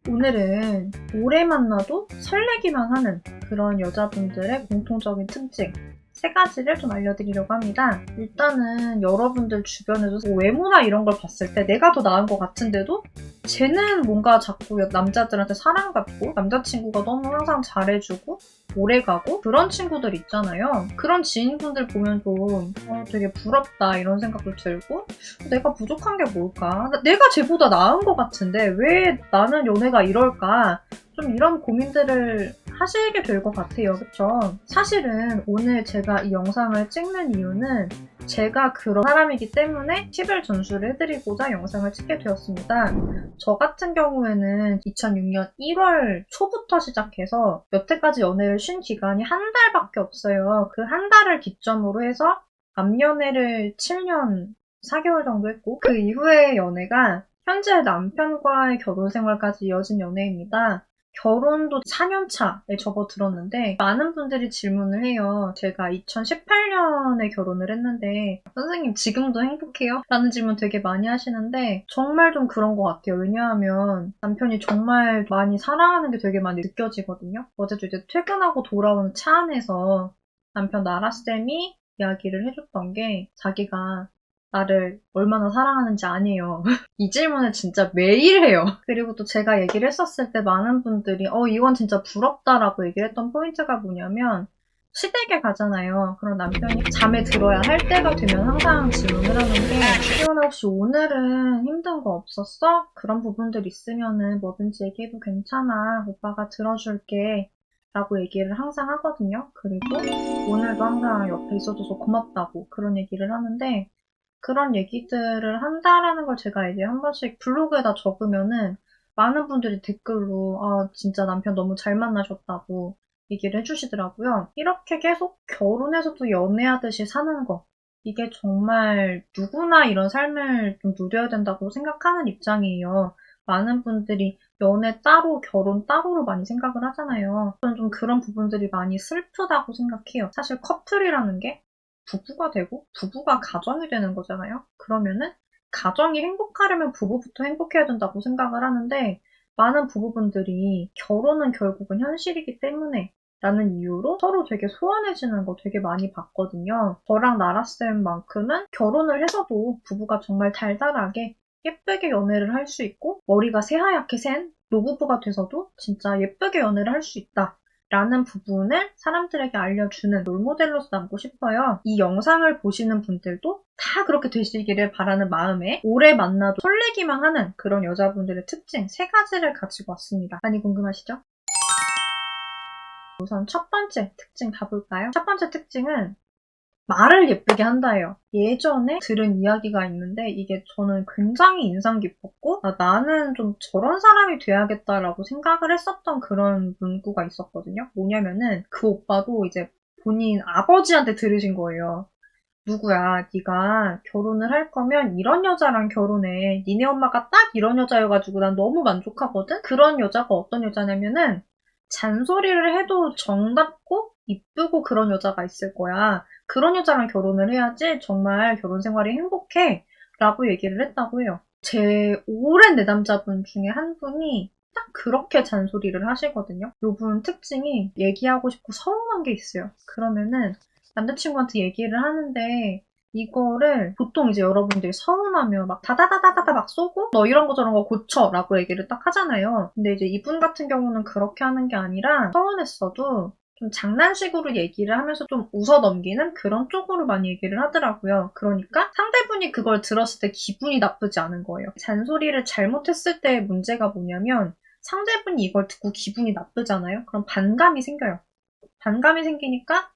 오늘은 오래 만나도 설레기만 하는 그런 여자분들의 공통적인 특징 3가지를 좀 알려드리려고 합니다. 일단은 여러분들 주변에서 뭐 외모나 이런 걸 봤을 때 내가 더 나은 것 같은데도 쟤는 뭔가 자꾸 남자들한테 사랑받고 남자친구가 너무 항상 잘해주고 오래가고 그런 친구들 있잖아요. 그런 지인분들 보면 좀 되게 부럽다 이런 생각도 들고 내가 부족한 게 뭘까? 내가 쟤보다 나은 것 같은데 왜 나는 연애가 이럴까? 좀 이런 고민들을 하시게 될 것 같아요. 그쵸? 사실은 오늘 제가 이 영상을 찍는 이유는 제가 그런 사람이기 때문에 팁을 전수를 해드리고자 영상을 찍게 되었습니다. 저 같은 경우에는 2006년 1월 초부터 시작해서 여태까지 연애를 쉰 기간이 한 달밖에 없어요. 그 한 달을 기점으로 해서 암연애를 7년 4개월 정도 했고 그 이후의 연애가 현재 남편과의 결혼 생활까지 이어진 연애입니다. 결혼도 4년 차에 접어들었는데 많은 분들이 질문을 해요. 제가 2018년에 결혼을 했는데 선생님 지금도 행복해요? 라는 질문 되게 많이 하시는데 정말 좀 그런 것 같아요. 왜냐하면 남편이 정말 많이 사랑하는 게 되게 많이 느껴지거든요. 어제도 이제 퇴근하고 돌아오는 차 안에서 남편 나라쌤이 이야기를 해줬던 게 자기가 나를 얼마나 사랑하는지 아니에요. 이 질문을 진짜 매일 해요. 그리고 또 제가 얘기를 했었을 때 많은 분들이 이건 진짜 부럽다라고 얘기를 했던 포인트가 뭐냐면 시댁에 가잖아요. 그럼 남편이 잠에 들어야 할 때가 되면 항상 질문을 하는 게 시원아 혹시 오늘은 힘든 거 없었어? 그런 부분들 있으면은 뭐든지 얘기해도 괜찮아. 오빠가 들어줄게. 라고 얘기를 항상 하거든요. 그리고 오늘도 항상 옆에 있어줘서 고맙다고 그런 얘기를 하는데 그런 얘기들을 한다라는 걸 제가 이제 한 번씩 블로그에다 적으면은 많은 분들이 댓글로 진짜 남편 너무 잘 만나셨다고 얘기를 해주시더라고요. 이렇게 계속 결혼해서도 연애하듯이 사는 거 이게 정말 누구나 이런 삶을 좀 누려야 된다고 생각하는 입장이에요. 많은 분들이 연애 따로, 결혼 따로로 많이 생각을 하잖아요. 저는 좀 그런 부분들이 많이 슬프다고 생각해요. 사실 커플이라는 게 부부가 되고 부부가 가정이 되는 거잖아요. 그러면은 가정이 행복하려면 부부부터 행복해야 된다고 생각을 하는데 많은 부부분들이 결혼은 결국은 현실이기 때문에 라는 이유로 서로 되게 소원해지는 거 되게 많이 봤거든요. 저랑 나라쌤만큼은 결혼을 해서도 부부가 정말 달달하게 예쁘게 연애를 할 수 있고 머리가 새하얗게 센 노부부가 돼서도 진짜 예쁘게 연애를 할 수 있다. 라는 부분을 사람들에게 알려주는 롤모델로서 남고 싶어요. 이 영상을 보시는 분들도 다 그렇게 되시기를 바라는 마음에 오래 만나도 설레기만 하는 그런 여자분들의 특징 3가지를 가지고 왔습니다. 많이 궁금하시죠? 우선 첫 번째 특징 가볼까요? 첫 번째 특징은 말을 예쁘게 한다예요. 예전에 들은 이야기가 있는데 이게 저는 굉장히 인상 깊었고 나는 좀 저런 사람이 돼야겠다라고 생각을 했었던 그런 문구가 있었거든요. 뭐냐면은 그 오빠도 이제 본인 아버지한테 들으신 거예요. 누구야, 네가 결혼을 할 거면 이런 여자랑 결혼해. 니네 엄마가 딱 이런 여자여가지고 난 너무 만족하거든? 그런 여자가 어떤 여자냐면은 잔소리를 해도 정답고 이쁘고 그런 여자가 있을 거야. 그런 여자랑 결혼을 해야지 정말 결혼 생활이 행복해. 라고 얘기를 했다고 해요. 제 오랜 내담자분 중에 한 분이 딱 그렇게 잔소리를 하시거든요. 요분 특징이 얘기하고 싶고 서운한 게 있어요. 그러면은 남자친구한테 얘기를 하는데 이거를 보통 이제 여러분들이 서운하면 막 다다다다다다 막 쏘고 너 이런 거 저런 거 고쳐 라고 얘기를 딱 하잖아요. 근데 이제 이분 같은 경우는 그렇게 하는 게 아니라 서운했어도 좀 장난식으로 얘기를 하면서 좀 웃어 넘기는 그런 쪽으로 많이 얘기를 하더라고요. 그러니까 상대분이 그걸 들었을 때 기분이 나쁘지 않은 거예요. 잔소리를 잘못했을 때의 문제가 뭐냐면 상대분이 이걸 듣고 기분이 나쁘잖아요. 그럼 반감이 생겨요. 반감이 생기니까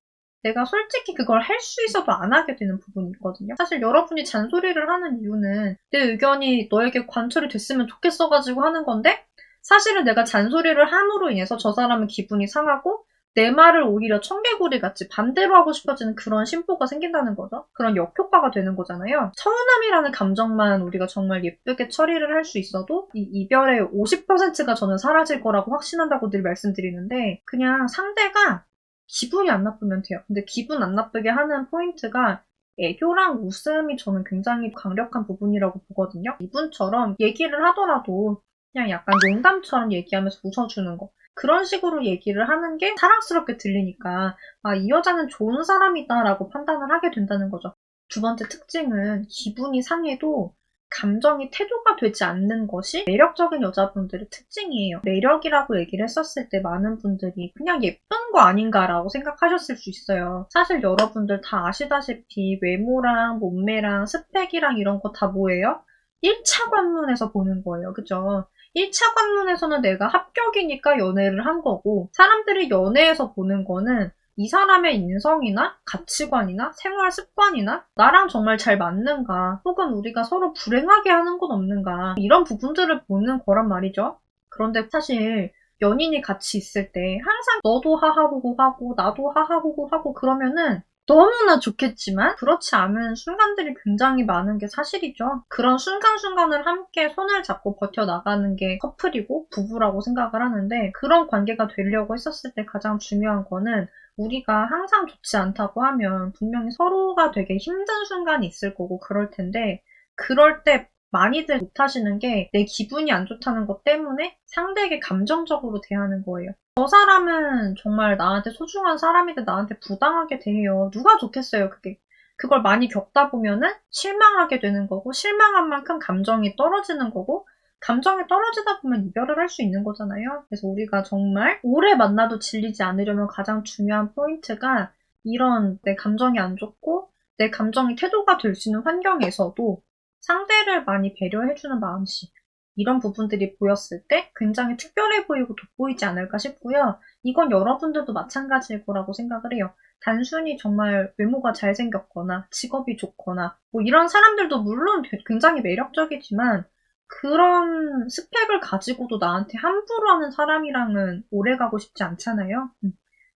내가 솔직히 그걸 할 수 있어도 안 하게 되는 부분이 있거든요. 사실 여러분이 잔소리를 하는 이유는 내 의견이 너에게 관철이 됐으면 좋겠어가지고 하는 건데 사실은 내가 잔소리를 함으로 인해서 저 사람은 기분이 상하고 내 말을 오히려 청개구리 같이 반대로 하고 싶어지는 그런 심보가 생긴다는 거죠. 그런 역효과가 되는 거잖아요. 서운함이라는 감정만 우리가 정말 예쁘게 처리를 할 수 있어도 이 이별의 50%가 저는 사라질 거라고 확신한다고 늘 말씀드리는데 그냥 상대가 기분이 안 나쁘면 돼요. 근데 기분 안 나쁘게 하는 포인트가 애교랑 웃음이 저는 굉장히 강력한 부분이라고 보거든요. 이분처럼 얘기를 하더라도 그냥 약간 농담처럼 얘기하면서 웃어주는 거. 그런 식으로 얘기를 하는 게 사랑스럽게 들리니까 아, 이 여자는 좋은 사람이다라고 판단을 하게 된다는 거죠. 두 번째 특징은 기분이 상해도 감정이 태도가 되지 않는 것이 매력적인 여자분들의 특징이에요. 매력이라고 얘기를 했었을 때 많은 분들이 그냥 예쁜 거 아닌가라고 생각하셨을 수 있어요. 사실 여러분들 다 아시다시피 외모랑 몸매랑 스펙이랑 이런 거 다 뭐예요? 1차 관문에서 보는 거예요. 그죠? 1차 관문에서는 내가 합격이니까 연애를 한 거고 사람들이 연애에서 보는 거는 이 사람의 인성이나 가치관이나 생활 습관이나 나랑 정말 잘 맞는가 혹은 우리가 서로 불행하게 하는 건 없는가 이런 부분들을 보는 거란 말이죠. 그런데 사실 연인이 같이 있을 때 항상 너도 하하호호 하고 나도 하하호호 하고 그러면은 너무나 좋겠지만 그렇지 않은 순간들이 굉장히 많은 게 사실이죠. 그런 순간순간을 함께 손을 잡고 버텨나가는 게 커플이고 부부라고 생각을 하는데 그런 관계가 되려고 했었을 때 가장 중요한 거는 우리가 항상 좋지 않다고 하면 분명히 서로가 되게 힘든 순간이 있을 거고 그럴 텐데 그럴 때 많이들 못하시는 게 내 기분이 안 좋다는 것 때문에 상대에게 감정적으로 대하는 거예요. 저 사람은 정말 나한테 소중한 사람인데 나한테 부당하게 대해요. 누가 좋겠어요, 그게. 그걸 많이 겪다 보면은 실망하게 되는 거고 실망한 만큼 감정이 떨어지는 거고 감정이 떨어지다 보면 이별을 할 수 있는 거잖아요. 그래서 우리가 정말 오래 만나도 질리지 않으려면 가장 중요한 포인트가 이런 내 감정이 안 좋고 내 감정이 태도가 될 수 있는 환경에서도 상대를 많이 배려해주는 마음씨. 이런 부분들이 보였을 때 굉장히 특별해 보이고 돋보이지 않을까 싶고요. 이건 여러분들도 마찬가지일 거라고 생각을 해요. 단순히 정말 외모가 잘생겼거나 직업이 좋거나 뭐 이런 사람들도 물론 굉장히 매력적이지만 그런 스펙을 가지고도 나한테 함부로 하는 사람이랑은 오래 가고 싶지 않잖아요.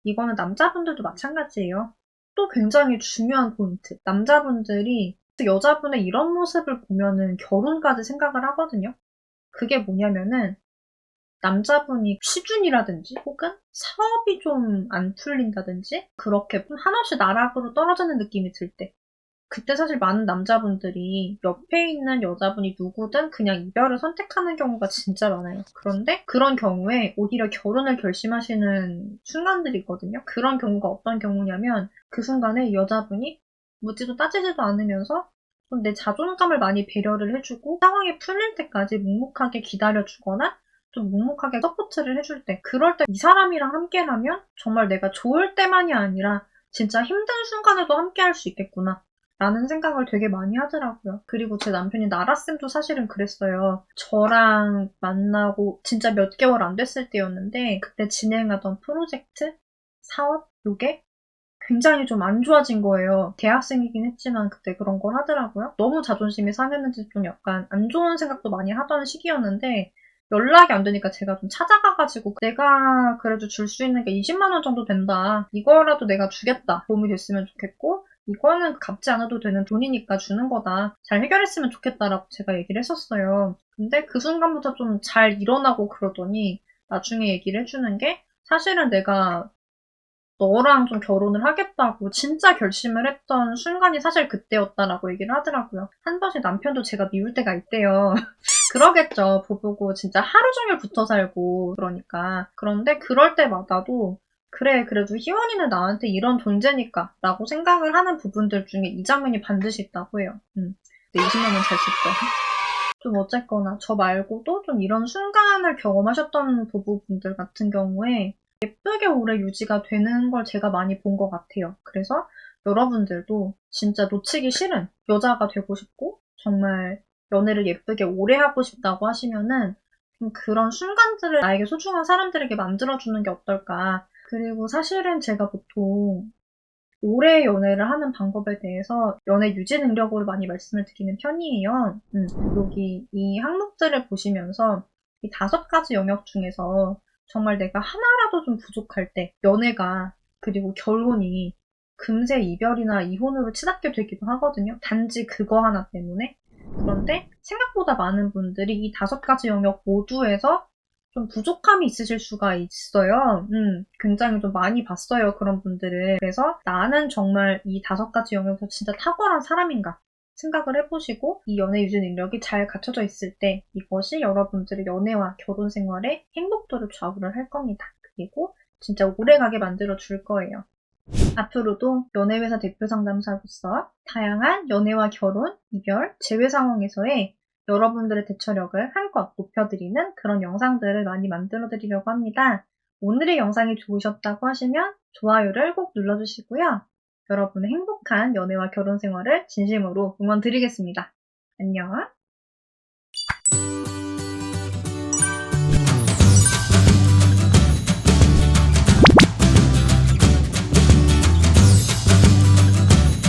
이거는 남자분들도 마찬가지예요. 또 굉장히 중요한 포인트. 남자분들이 여자분의 이런 모습을 보면은 결혼까지 생각을 하거든요. 그게 뭐냐면은 남자분이 취준이라든지 혹은 사업이 좀 안 풀린다든지 그렇게 한없이 나락으로 떨어지는 느낌이 들 때 그때 사실 많은 남자분들이 옆에 있는 여자분이 누구든 그냥 이별을 선택하는 경우가 진짜 많아요. 그런데 그런 경우에 오히려 결혼을 결심하시는 순간들이 있거든요. 그런 경우가 어떤 경우냐면 그 순간에 여자분이 묻지도 따지지도 않으면서 좀 내 자존감을 많이 배려를 해주고 상황이 풀릴 때까지 묵묵하게 기다려주거나 좀 묵묵하게 서포트를 해줄 때 그럴 때 이 사람이랑 함께라면 정말 내가 좋을 때만이 아니라 진짜 힘든 순간에도 함께 할 수 있겠구나 라는 생각을 되게 많이 하더라고요. 그리고 제 남편이 나라쌤도 사실은 그랬어요. 저랑 만나고 진짜 몇 개월 안 됐을 때였는데 그때 진행하던 프로젝트, 사업, 요게 굉장히 좀 안 좋아진 거예요. 대학생이긴 했지만 그때 그런 걸 하더라고요. 너무 자존심이 상했는지 좀 약간 안 좋은 생각도 많이 하던 시기였는데 연락이 안 되니까 제가 좀 찾아가가지고 내가 그래도 줄 수 있는 게 20만 원 정도 된다. 이거라도 내가 주겠다. 도움이 됐으면 좋겠고 이거는 갚지 않아도 되는 돈이니까 주는 거다. 잘 해결했으면 좋겠다라고 제가 얘기를 했었어요. 근데 그 순간부터 좀 잘 일어나고 그러더니 나중에 얘기를 해주는 게 사실은 내가 너랑 좀 결혼을 하겠다고 진짜 결심을 했던 순간이 사실 그때였다라고 얘기를 하더라고요. 한 번씩 남편도 제가 미울 때가 있대요. 그러겠죠. 부부고 진짜 하루 종일 붙어 살고 그러니까. 그런데 그럴 때마다도 그래 그래도 희원이는 나한테 이런 존재니까 라고 생각을 하는 부분들 중에 이 장면이 반드시 있다고 해요. 네, 20만 원 잘 쓸 거야. 좀 어쨌거나 저 말고도 좀 이런 순간을 경험하셨던 부부분들 같은 경우에 예쁘게 오래 유지가 되는 걸 제가 많이 본 것 같아요. 그래서 여러분들도 진짜 놓치기 싫은 여자가 되고 싶고 정말 연애를 예쁘게 오래 하고 싶다고 하시면은 좀 그런 순간들을 나에게 소중한 사람들에게 만들어주는 게 어떨까. 그리고 사실은 제가 보통 오래 연애를 하는 방법에 대해서 연애 유지 능력으로 많이 말씀을 드리는 편이에요. 여기 이 항목들을 보시면서 이 5가지 영역 중에서 정말 내가 하나라도 좀 부족할 때 연애가 그리고 결혼이 금세 이별이나 이혼으로 치닫게 되기도 하거든요. 단지 그거 하나 때문에. 그런데 생각보다 많은 분들이 이 5가지 영역 모두에서 좀 부족함이 있으실 수가 있어요. 굉장히 좀 많이 봤어요, 그런 분들을. 그래서 나는 정말 이 5가지 영역에서 진짜 탁월한 사람인가? 생각을 해보시고 이 연애 유지 능력이 잘 갖춰져 있을 때 이것이 여러분들의 연애와 결혼 생활의 행복도를 좌우를 할 겁니다. 그리고 진짜 오래가게 만들어 줄 거예요. 앞으로도 연애회사 대표 상담사로서 다양한 연애와 결혼, 이별, 재회 상황에서의 여러분들의 대처력을 한껏 높여드리는 그런 영상들을 많이 만들어 드리려고 합니다. 오늘의 영상이 좋으셨다고 하시면 좋아요를 꼭 눌러주시고요. 여러분의 행복한 연애와 결혼 생활을 진심으로 응원드리겠습니다. 안녕!